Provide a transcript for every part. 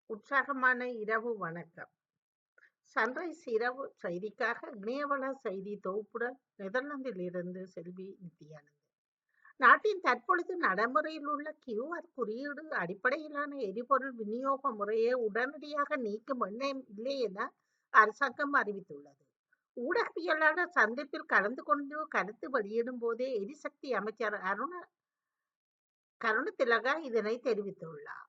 உற்சாகமான இரவு வணக்கம். சன்ரைஸ் இரவு செய்திக்காக இணையவள செய்தி தொகுப்புடன் நெதர்லாந்திலிருந்து செல்வி நித்யானந்த். நாட்டின் தற்பொழுது நடைமுறையில் உள்ள கியூஆர் குறியீடு அடிப்படையிலான எரிபொருள் விநியோக முறையை உடனடியாக நீக்கும் எண்ணம் இல்லை என அரசாங்கம் அறிவித்துள்ளது. ஊடகவியலாளர் சந்திப்பில் கலந்து கொண்டு கருத்து வெளியிடும் போதே எரிசக்தி அமைச்சர் கருணதிலக இதனை தெரிவித்துள்ளார்.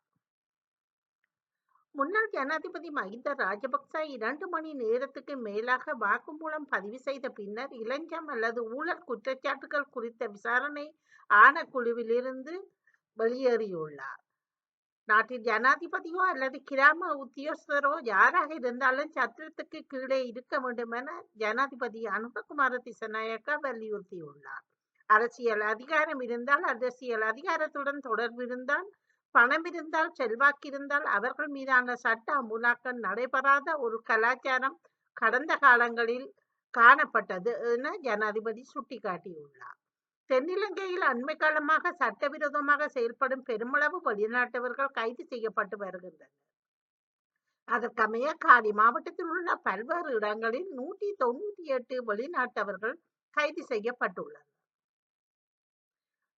முன்னாள் ஜனாதிபதி மஹிந்த ராஜபக்ச 2 மணி நேரத்துக்கு மேலாக வாக்குமூலம் பதிவு செய்த பின்னர் இலஞ்சம் அல்லது ஊழல் குற்றச்சாட்டுகள் குறித்த விசாரணை ஆணைக்குழுவிலிருந்து வெளியேறியுள்ளார். நாட்டின் ஜனாதிபதியோ அல்லது கிராம உத்தியோகஸ்தரோ யாராக இருந்தாலும் சட்டத்துக்கு கீழே இருக்க வேண்டும் என ஜனாதிபதி அனுரகுமார திசாநாயக்கா வலியுறுத்தியுள்ளார். அரசியல் அதிகாரம் இருந்தால், அரசியல் அதிகாரத்துடன் தொடர்பு இருந்தால், பணம் இருந்தால், செல்வாக்கு இருந்தால் அவர்கள் மீதான சட்ட அமுலாக்கம் நடைபெறாத ஒரு கலாச்சாரம் கடந்த காலங்களில் காணப்பட்டது என ஜனாதிபதி சுட்டிக்காட்டியுள்ளார். தென்னிலங்கையில் அண்மை காலமாக சட்டவிரோதமாக செயல்படும் பெருமளவு வெளிநாட்டவர்கள் கைது செய்யப்பட்டு வருகின்றனர். அதற்கமைய காலி மாவட்டத்தில் உள்ள பல்வேறு இடங்களில் 198 வெளிநாட்டவர்கள் கைது செய்யப்பட்டுள்ளனர்.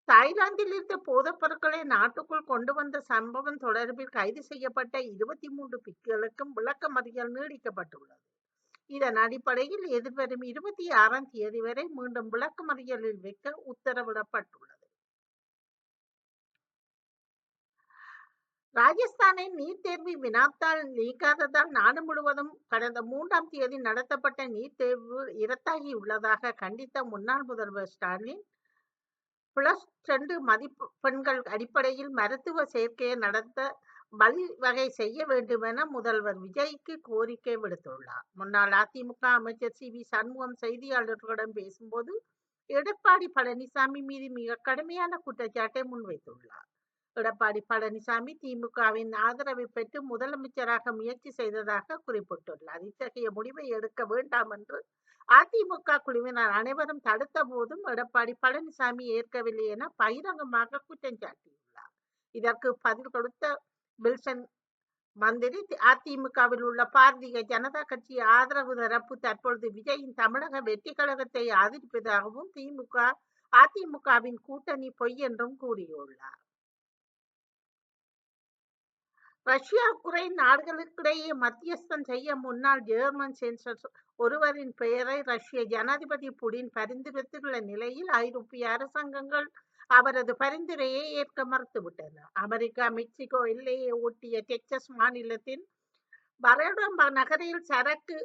தாய்லாந்தில் இருந்து போதைப் பொருட்களை நாட்டுக்குள் கொண்டு வந்த சம்பவம் தொடர்பில் கைது செய்யப்பட்ட 23 பிக்குகளுக்கும் விளக்கமறியல் நீடிக்கப்பட்டுள்ளது. இதன் அடிப்படையில் எதிர்வரும் 26ஆம் தேதி வரை மீண்டும் விளக்கமறியலில் வைக்க உத்தரவிடப்பட்டுள்ளது. ராஜஸ்தானின் நீட் தேர்வு வினாத்தாள் நீக்காததால் நாடு முழுவதும் கடந்த 3ஆம் தேதி நடத்தப்பட்ட நீட் தேர்வு இரத்தாகியுள்ளதாக கண்டித்த முன்னாள் முதல்வர் ஸ்டாலின், +2 மதிப்பெண்கள் அடிப்படையில் மருத்துவ சேர்க்கையை நடத்த வழிவகை செய்ய வேண்டும் என முதல்வர் விஜய்க்கு கோரிக்கை விடுத்துள்ளார். முன்னாள் அதிமுக அமைச்சர் சி.வி. சண்முகம் செய்தியாளர்களிடம் பேசும்போது எடப்பாடி பழனிசாமி மீது மிக கடுமையான குற்றச்சாட்டை முன்வைத்துள்ளார். எடப்பாடி பழனிசாமி திமுகவின் ஆதரவை பெற்று முதலமைச்சராக முயற்சி செய்ததாக குறிப்பிட்டுள்ளார். இத்தகைய முடிவை எடுக்க வேண்டாம் என்று அதிமுக குழுவினர் அனைவரும் தடுத்த போதும் எடப்பாடி பழனிசாமி ஏற்கவில்லை என பகிரங்கமாக குற்றம் சாட்டியுள்ளார். இதற்கு பதில் கொடுத்த வில்சன் மந்திரி, அதிமுகவில் உள்ள பாரதிய ஜனதா கட்சி ஆதரவு தரப்பு தற்பொழுது விஜயின் தமிழக வெற்றி கழகத்தை ஆதரிப்பதாகவும் திமுக அதிமுகவின் கூட்டணி பொய் என்றும் கூறியுள்ளார். ரஷ்யா உக்ரைன் நாடுகளுக்கிடையே மத்தியஸ்தம் செய்ய முன்னாள் ஜெர்மன் சென்சர் ஒருவரின் பெயரை ரஷ்ய ஜனாதிபதி புடின் பரிந்துரைத்துள்ள நிலையில் ஐரோப்பிய அரசாங்கங்கள் அவரது பரிந்துரையை ஏற்க மறுத்துவிட்டன. அமெரிக்கா மெக்சிகோ எல்லையை ஒட்டிய டெக்சஸ் மாநிலத்தின் பரேடோ நகரில் சரக்கு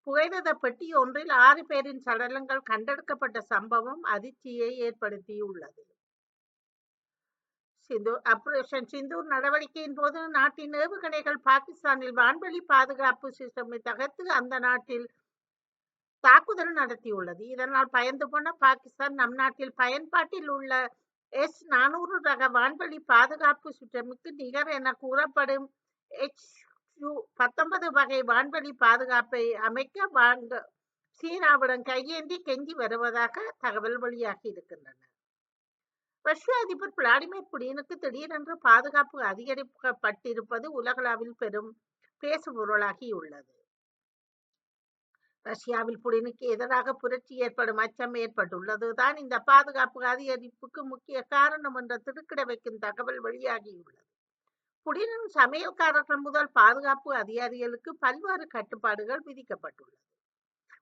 புகையிரத பெட்டி ஒன்றில் 6 பேரின் சடலங்கள் கண்டெடுக்கப்பட்ட சம்பவம் அதிர்ச்சியை ஏற்படுத்தியுள்ளது. ஆபரேஷன் சிந்தூர் நடவடிக்கையின் போது நாட்டின் ஏவுகணைகள் பாகிஸ்தானில் வான்வெளி பாதுகாப்பு சிஸ்டமை தகர்த்து அந்த நாட்டில் தாக்குதல் நடத்தியுள்ளது. இதனால் பயந்து போன பாகிஸ்தான் நம் நாட்டில் பயன்பாட்டில் உள்ள S-400 ரக வான்வெளி பாதுகாப்பு சிஸ்டமுக்கு நிகர் என கூறப்படும் H-19 வகை வான்வெளி பாதுகாப்பை அமைக்க சீனாவிடம் கையேந்தி கெஞ்சி வருவதாக தகவல் வெளியாகி இருக்கின்றன. ரஷ்ய அதிபர் விளாடிமிர் புடினுக்கு திடீரென்று பாதுகாப்பு அதிகரிக்கப்பட்டிருப்பது உலகளவில் பெரும் பேசுபொருளாகியுள்ளது. ரஷ்யாவில் புடினுக்கு எதிராக புரட்சி ஏற்படும் அச்சம் ஏற்பட்டுள்ளதுதான் இந்த பாதுகாப்பு அதிகரிப்புக்கு முக்கிய காரணம் என்ற திடுக்கிட வைக்கும் தகவல் வெளியாகியுள்ளது. புடினின் சமையல்காரர்கள் முதல் பாதுகாப்பு அதிகாரிகளுக்கு பல்வேறு கட்டுப்பாடுகள் விதிக்கப்பட்டுள்ளது.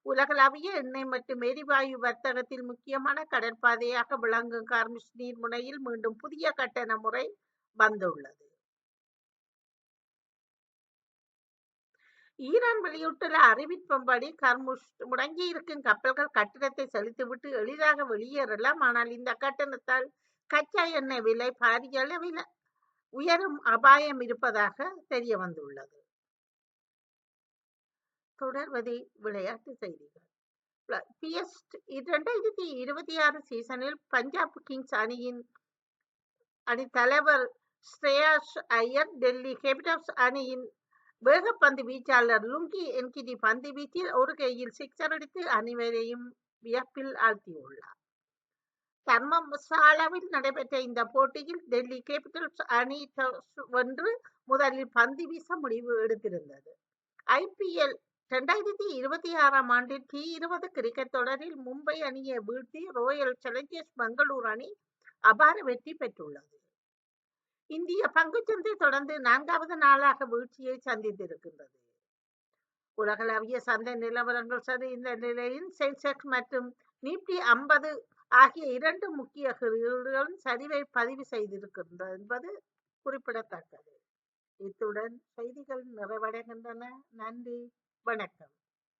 உலகளவிய எண்ணெய் மற்றும் எரிவாயு வர்த்தகத்தில் முக்கியமான கடற்பாதையாக விளங்கும் கார்முஸ் நீர்முனையில் மீண்டும் புதிய கட்டண முறை வந்துள்ளது. ஈரான் வெளியிட்டுள்ள அறிவிப்பின்படி கர்முஸ் முடங்கியிருக்கும் கப்பல்கள் கட்டணத்தை செலுத்திவிட்டு எளிதாக வெளியேறலாம். ஆனால் இந்த கட்டணத்தால் கச்சா எண்ணெய் விலை பாரிய அளவில் உயரும் அபாயம் இருப்பதாக தெரிய வந்துள்ளது. தொடர்வதை விளையாட்டு செய்திகள். PS 2026 சீசனில் பஞ்சாப் கிங்ஸ் அணி தலைவர் ஸ்ரேயாஸ் ஐயர், டெல்லி கேபிட்டல்ஸ் அணியின் வேகப்பந்து வீச்சாளர் லுங்கி என்கிடி பந்து வீச்சில் ஒரு கையில் சிக்ஸர் அடித்து அனைவரையும் வியப்பில் ஆழ்த்தியுள்ளார். தர்மசாலாவில் நடைபெற்ற இந்த போட்டியில் டெல்லி கேபிட்டல்ஸ் அணி வென்று முதலில் பந்து வீச முடிவு எடுத்திருந்தது. ஐபிஎல் 2026ஆம் ஆண்டில் T20 கிரிக்கெட் தொடரில் மும்பை அணியை வீழ்த்தி ராயல் சேலஞ்சர்ஸ் பெங்களூரு அணி அபார வெற்றி பெற்றுள்ளது. இந்திய பங்குச்சந்தை தொடர்ந்து 4வது நாளாக வீழ்ச்சியை சந்தித்திருக்கின்றது. உலகளாவிய சந்தை நிலவரங்கள் சரிந்த நிலையில் சென்செக்ஸ் மற்றும் நிப்டி 50 ஆகிய 2 முக்கிய குறியீடுகளும் சரிவை பதிவு செய்திருக்கின்றன என்பது குறிப்பிடத்தக்கது. இத்துடன் செய்திகள் நிறைவடைகின்றன. நன்றி, வணக்கம்.